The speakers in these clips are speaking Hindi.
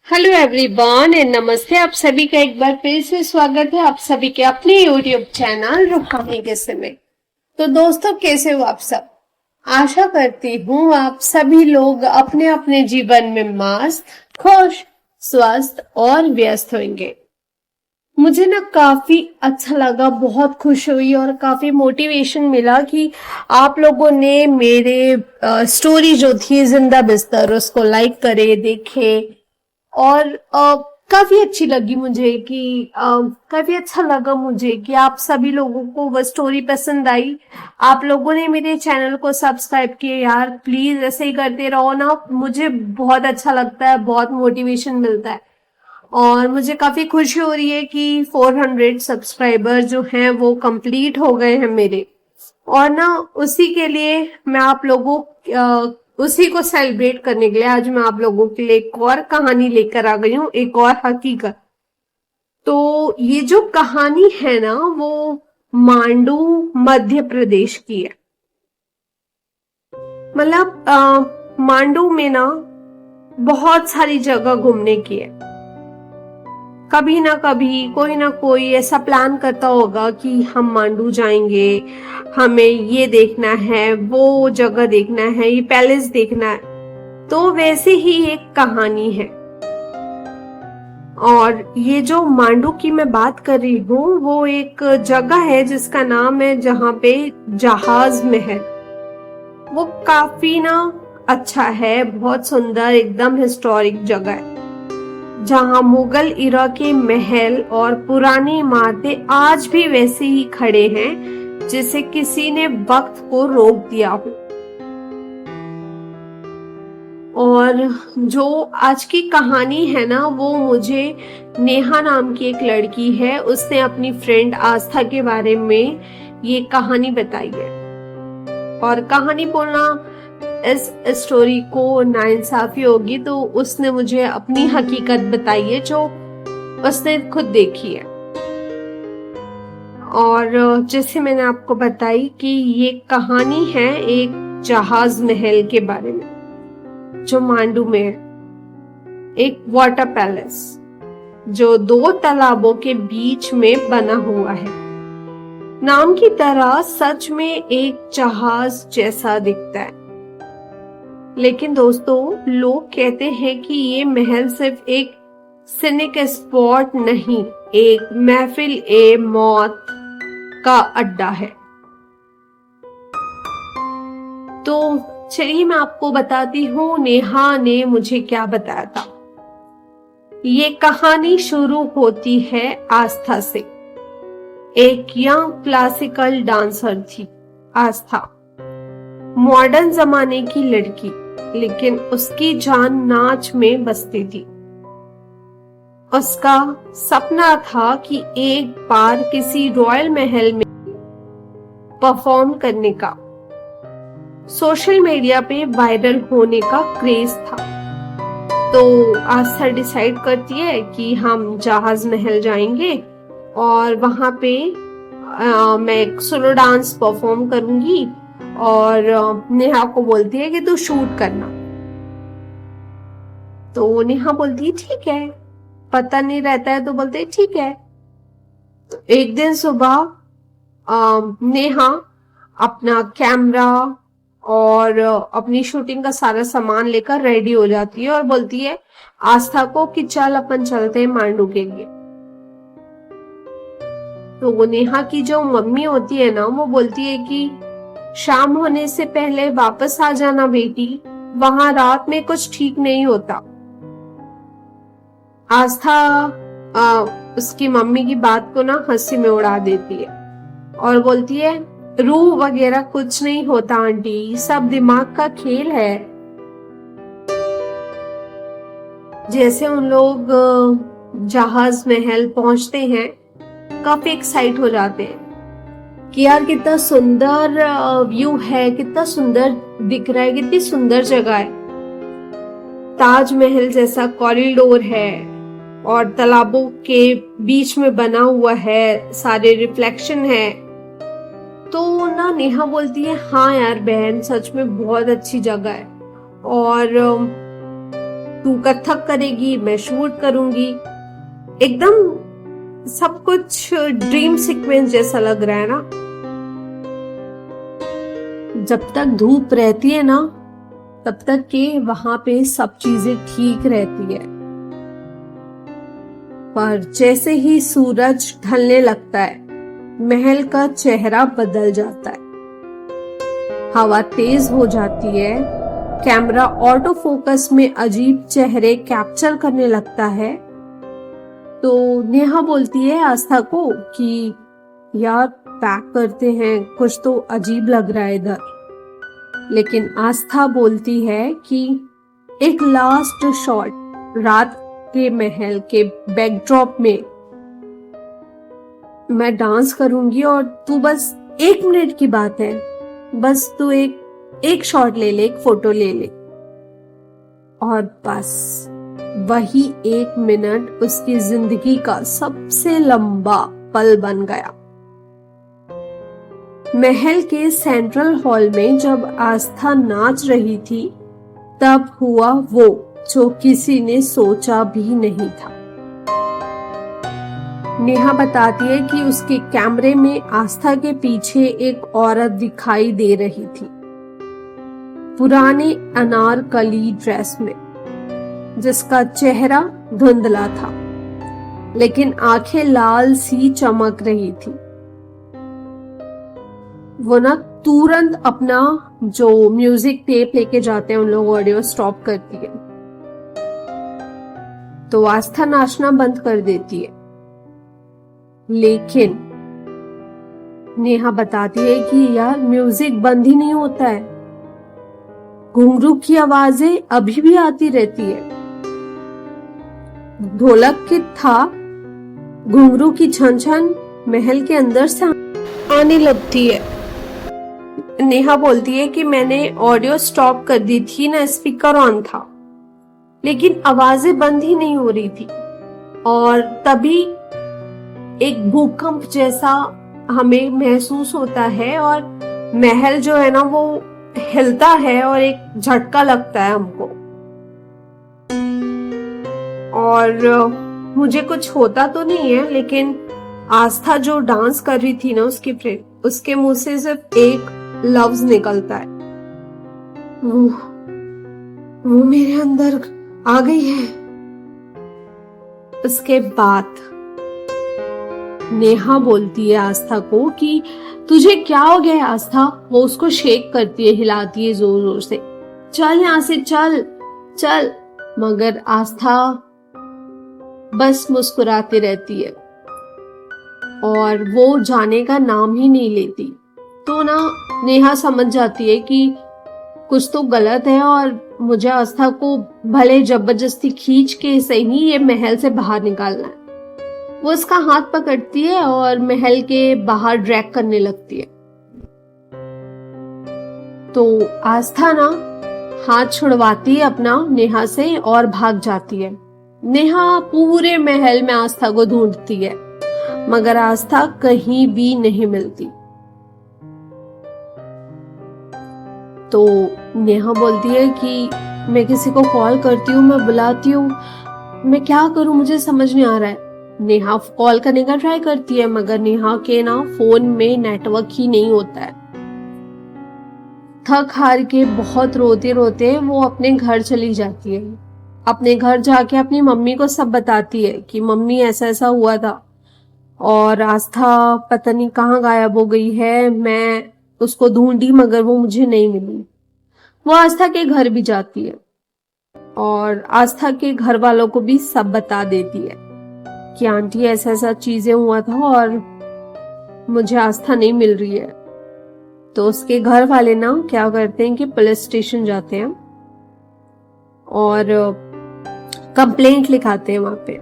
हेलो एवरीवन एंड नमस्ते। आप सभी का एक बार फिर से स्वागत है आप सभी के अपने यूट्यूब चैनल रूहानी किस्से में। तो दोस्तों, कैसे हो आप सब? आशा करती हूँ आप सभी लोग अपने अपने जीवन में मस्त, खुश, स्वस्थ और व्यस्त होंगे। मुझे ना काफी अच्छा लगा, बहुत खुश हुई और काफी मोटिवेशन मिला कि आप लोगों ने मेरे स्टोरी जो थी जिंदा बिस्तर उसको लाइक करे, देखे और काफी अच्छी लगी मुझे कि काफी अच्छा लगा मुझे कि आप सभी लोगों को वो स्टोरी पसंद आई। आप लोगों ने मेरे चैनल को सब्सक्राइब किया यार, प्लीज ऐसे ही करते रहो ना, मुझे बहुत अच्छा लगता है, बहुत मोटिवेशन मिलता है। और मुझे काफी खुशी हो रही है कि 400 सब्सक्राइबर जो हैं वो कंप्लीट हो गए हैं मेरे। और ना उसी के लिए मैं आप लोगों उसी को सेलिब्रेट करने के लिए आज मैं आप लोगों के लिए एक और कहानी लेकर आ गई हूँ, एक और हकीकत। तो ये जो कहानी है ना वो मांडू मध्य प्रदेश की है। मतलब मांडू में ना बहुत सारी जगह घूमने की है। कभी ना कभी कोई ना कोई ऐसा प्लान करता होगा कि हम मांडू जाएंगे, हमें ये देखना है, वो जगह देखना है, ये पैलेस देखना है। तो वैसे ही एक कहानी है। और ये जो मांडू की मैं बात कर रही हूँ वो एक जगह है जिसका नाम है जहाँ पे जहाज महल। वो काफी ना अच्छा है, बहुत सुंदर, एकदम हिस्टोरिक जगह है जहाँ मुगल इरा के महल और पुरानी इमारतें आज भी वैसे ही खड़े हैं जैसे किसी ने वक्त को रोक दिया हो। और जो आज की कहानी है ना वो मुझे नेहा नाम की एक लड़की है, उसने अपनी फ्रेंड आस्था के बारे में ये कहानी बताई है। और कहानी बोलना इस स्टोरी को नाइंसाफी होगी, तो उसने मुझे अपनी हकीकत बताई है जो उसने खुद देखी है। और जैसे मैंने आपको बताई कि ये कहानी है एक जहाज महल के बारे में जो मांडू में है, एक वाटर पैलेस जो 2 तालाबों के बीच में बना हुआ है। नाम की तरह सच में एक जहाज जैसा दिखता है। लेकिन दोस्तों, लोग कहते हैं कि ये महल सिर्फ एक सिनिक स्पॉट नहीं, एक महफिल ए मौत का अड्डा है। तो चलिए मैं आपको बताती हूँ नेहा ने मुझे क्या बताया था। ये कहानी शुरू होती है आस्था से। एक यंग क्लासिकल डांसर थी आस्था, मॉडर्न जमाने की लड़की, लेकिन उसकी जान नाच में बसती थी। उसका सपना था कि एक बार किसी रॉयल महल में परफॉर्म करने का। सोशल मीडिया पे वायरल होने का क्रेज था। तो आस्था डिसाइड करती है कि हम जहाज महल जाएंगे और वहां पे मैं एक सोलो डांस परफॉर्म करूंगी। और नेहा को बोलती है कि तू शूट करना। तो नेहा बोलती है ठीक है, पता नहीं रहता है तो बोलते हैं ठीक है। तो एक दिन सुबह नेहा अपना कैमरा और अपनी शूटिंग का सारा सामान लेकर रेडी हो जाती है और बोलती है आस्था को कि चल अपन चलते हैं मांडू के लिए। तो वो नेहा की जो मम्मी होती है ना वो बोलती है कि शाम होने से पहले वापस आ जाना बेटी, वहां रात में कुछ ठीक नहीं होता। आस्था उसकी मम्मी की बात को ना हंसी में उड़ा देती है और बोलती है रूह वगैरह कुछ नहीं होता आंटी, सब दिमाग का खेल है। जैसे उन लोग जहाज महल पहुंचते हैं काफी एक्साइट हो जाते हैं कि यार कितना सुंदर व्यू है, कितना सुंदर दिख रहा है, कितनी सुंदर जगह है। ताजमहल जैसा कॉरिडोर है और तालाबों के बीच में बना हुआ है, सारे रिफ्लेक्शन है। तो ना नेहा बोलती है हाँ यार बहन, सच में बहुत अच्छी जगह है। और तू कथक करेगी, मैं शूट करूंगी। एकदम सब कुछ ड्रीम सीक्वेंस जैसा लग रहा है ना। जब तक धूप रहती है ना, तब तक के वहां पे सब चीजें ठीक रहती है, पर जैसे ही सूरज ढलने लगता है, महल का चेहरा बदल जाता है। हवा तेज हो जाती है, कैमरा ऑटो फोकस में अजीब चेहरे कैप्चर करने लगता है। तो नेहा बोलती है आस्था को कि यार पैक करते हैं, कुछ तो अजीब लग रहा है इधर। लेकिन आस्था बोलती है कि एक लास्ट शॉट, रात के महल के बैकड्रॉप में मैं डांस करूंगी और तू बस 1 मिनट की बात है, बस तू एक शॉट ले ले, एक फोटो ले ले। और बस वही 1 मिनट उसकी जिंदगी का सबसे लंबा पल बन गया। महल के सेंट्रल हॉल में जब आस्था नाच रही थी, तब हुआ वो जो किसी ने सोचा भी नहीं था। नेहा बताती है कि उसके कैमरे में आस्था के पीछे एक औरत दिखाई दे रही थी, पुराने अनारकली ड्रेस में, जिसका चेहरा धुंधला था, लेकिन आंखें लाल सी चमक रही थी। वो ना तुरंत अपना जो म्यूजिक टेप लेके जाते हैं उन लोग, ऑडियो स्टॉप करती है। तो आस्था नाचना बंद कर देती है, लेकिन नेहा बताती है कि यार म्यूजिक बंद ही नहीं होता है, घुंघरू की आवाजें अभी भी आती रहती है। ढोलक की था, घुंघरू की छन छन महल के अंदर से आने लगती है। नेहा बोलती है कि मैंने ऑडियो स्टॉप कर दी थी ना, स्पीकर ऑन था, लेकिन आवाजें बंद ही नहीं हो रही थी। और तभी एक भूकंप जैसा हमें महसूस होता है और महल जो है ना वो हिलता है और एक झटका लगता है हमको। और मुझे कुछ होता तो नहीं है, लेकिन आस्था जो डांस कर रही थी ना उसके मुंह से सिर्फ एक लफ्ज निकलता है, वो मेरे अंदर आ गई है। उसके बाद नेहा बोलती है आस्था को कि तुझे क्या हो गया आस्था। वो उसको शेक करती है, हिलाती है जोर जोर से, चल यहां से, चल चल। मगर आस्था बस मुस्कुराती रहती है और वो जाने का नाम ही नहीं लेती। तो ना नेहा समझ जाती है कि कुछ तो गलत है और मुझे आस्था को भले जबरदस्ती खींच के सही ये महल से बाहर निकालना है। वो उसका हाथ पकड़ती है और महल के बाहर ड्रैग करने लगती है। तो आस्था ना हाथ छुड़वाती है अपना नेहा से और भाग जाती है। नेहा पूरे महल में आस्था को ढूंढती है, मगर आस्था कहीं भी नहीं मिलती। तो नेहा बोलती है कि मैं किसी को कॉल करती हूँ, मैं बुलाती हूँ, मैं क्या करूं, मुझे समझ नहीं आ रहा है। नेहा कॉल करने का ट्राई करती है, मगर नेहा के ना फोन में नेटवर्क ही नहीं होता है। थक हार के बहुत रोते रोते वो अपने घर चली जाती है। अपने घर जाके अपनी मम्मी को सब बताती है कि मम्मी ऐसा ऐसा हुआ था और आस्था पता नहीं कहाँ गायब हो गई है, मैं उसको ढूंढी मगर वो मुझे नहीं मिली। वो आस्था के घर भी जाती है और आस्था के घर वालों को भी सब बता देती है कि आंटी ऐसा ऐसा चीजें हुआ था और मुझे आस्था नहीं मिल रही है। तो उसके घर वाले ना क्या करते हैं कि पुलिस स्टेशन जाते हैं और कंप्लेंट लिखाते हैं वहां पे।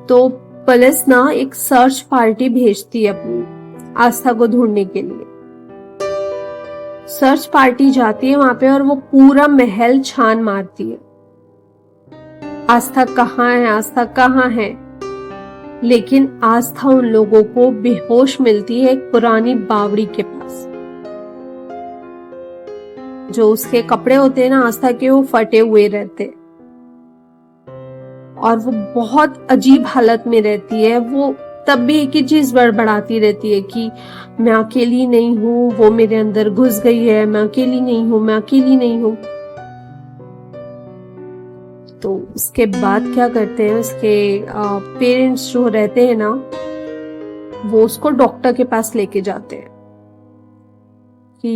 तो पुलिस ना एक सर्च पार्टी भेजती है अपनी आस्था को ढूंढने के लिए। सर्च पार्टी जाती है वहां पे और वो पूरा महल छान मारती है, आस्था कहाँ है, आस्था कहाँ है। लेकिन आस्था उन लोगों को बेहोश मिलती है एक पुरानी बावड़ी के पास, जो उसके कपड़े होते हैं ना आस्था के, वो फटे हुए रहते और वो बहुत अजीब हालत में रहती है। वो तब भी एक ही चीज बड़बड़ाती रहती है कि मैं अकेली नहीं हूँ, वो मेरे अंदर घुस गई है, मैं अकेली नहीं हूँ, मैं अकेली नहीं हूँ। तो उसके बाद क्या करते हैं, उसके पेरेंट्स जो रहते हैं ना, वो उसको डॉक्टर के पास लेके जाते हैं कि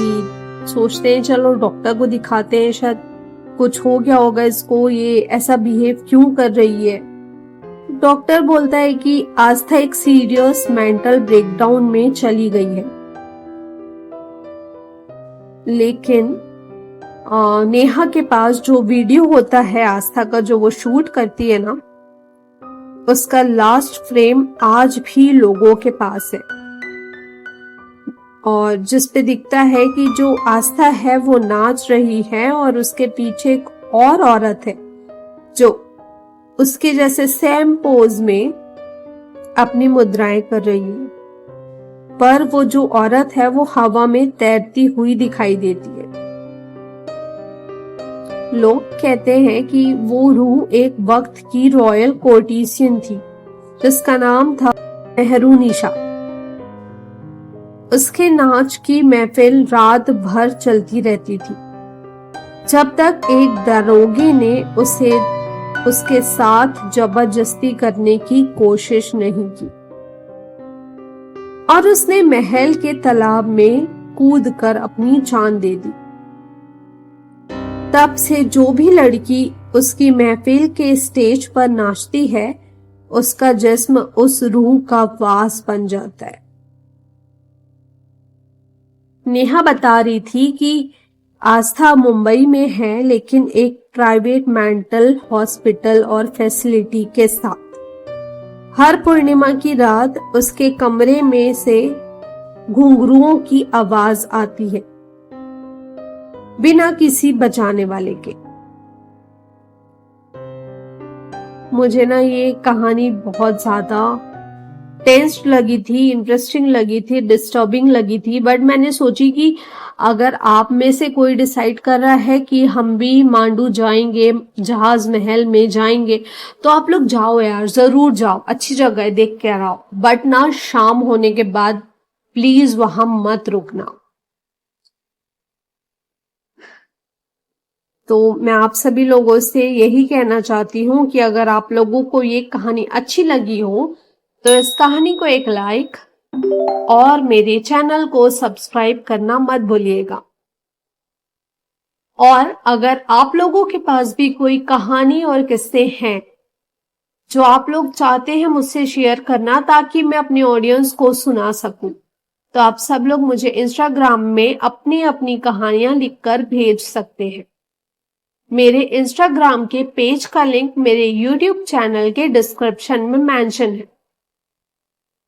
सोचते हैं चलो डॉक्टर को दिखाते हैं, शायद कुछ हो गया होगा इसको, ये ऐसा बिहेव क्यों कर रही है। डॉक्टर बोलता है कि आस्था एक सीरियस मेंटल ब्रेकडाउन में चली गई है। लेकिन नेहा के पास जो वीडियो होता है आस्था का, जो वो शूट करती है ना, उसका लास्ट फ्रेम आज भी लोगों के पास है और जिस पे दिखता है कि जो आस्था है वो नाच रही है और उसके पीछे एक और औरत है जो उसके जैसे सेम पोज में अपनी मुद्राएं कर रही है, पर वो जो औरत है वो हवा में तैरती हुई दिखाई देती है। लोग कहते हैं कि वो रूह एक वक्त की रॉयल कोर्टिशियन थी जिसका नाम था मेहरुनिशा। उसके नाच की महफिल रात भर चलती रहती थी जब तक एक दरोगे ने उसे उसके साथ जबरदस्ती करने की कोशिश नहीं की और उसने महल के तालाब में कूदकर अपनी जान दे दी। तब से जो भी लड़की उसकी महफिल के स्टेज पर नाचती है, उसका जिस्म उस रूह का वास बन जाता है। नेहा बता रही थी कि आस्था मुंबई में है, लेकिन एक प्राइवेट मेंटल हॉस्पिटल और फैसिलिटी के साथ। हर पूर्णिमा की रात उसके कमरे में से घुंघरुओं की आवाज आती है बिना किसी बचाने वाले के। मुझे ना ये कहानी बहुत ज्यादा टेंस लगी थी, इंटरेस्टिंग लगी थी, डिस्टर्बिंग लगी थी, बट मैंने सोची कि अगर आप में से कोई डिसाइड कर रहा है कि हम भी मांडू जाएंगे, जहाज महल में जाएंगे, तो आप लोग जाओ यार, जरूर जाओ, अच्छी जगह है, देख के आओ, बट ना शाम होने के बाद प्लीज वहां मत रुकना। तो मैं आप सभी लोगों से यही कहना चाहती हूँ कि अगर आप लोगों को ये कहानी अच्छी लगी हो तो इस कहानी को एक लाइक और मेरे चैनल को सब्सक्राइब करना मत भूलिएगा। और अगर आप लोगों के पास भी कोई कहानी और किस्से हैं जो आप लोग चाहते हैं मुझसे शेयर करना ताकि मैं अपने ऑडियंस को सुना सकूं, तो आप सब लोग मुझे इंस्टाग्राम में अपनी अपनी कहानियां लिखकर भेज सकते हैं। मेरे इंस्टाग्राम के पेज का लिंक मेरे यूट्यूब चैनल के डिस्क्रिप्शन में मेंशन है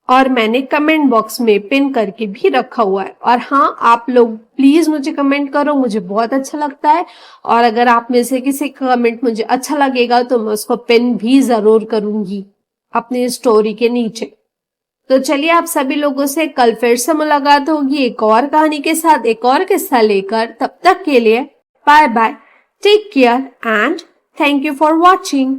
और मैंने कमेंट बॉक्स में पिन करके भी रखा हुआ है। और हाँ, आप लोग प्लीज मुझे कमेंट करो, मुझे बहुत अच्छा लगता है। और अगर आप में से किसी का कमेंट मुझे अच्छा लगेगा तो मैं उसको पिन भी जरूर करूंगी अपनी स्टोरी के नीचे। तो चलिए, आप सभी लोगों से कल फिर से मुलाकात होगी एक और कहानी के साथ, एक और किस्सा लेकर। तब तक के लिए bye bye, take care and thank you for watching.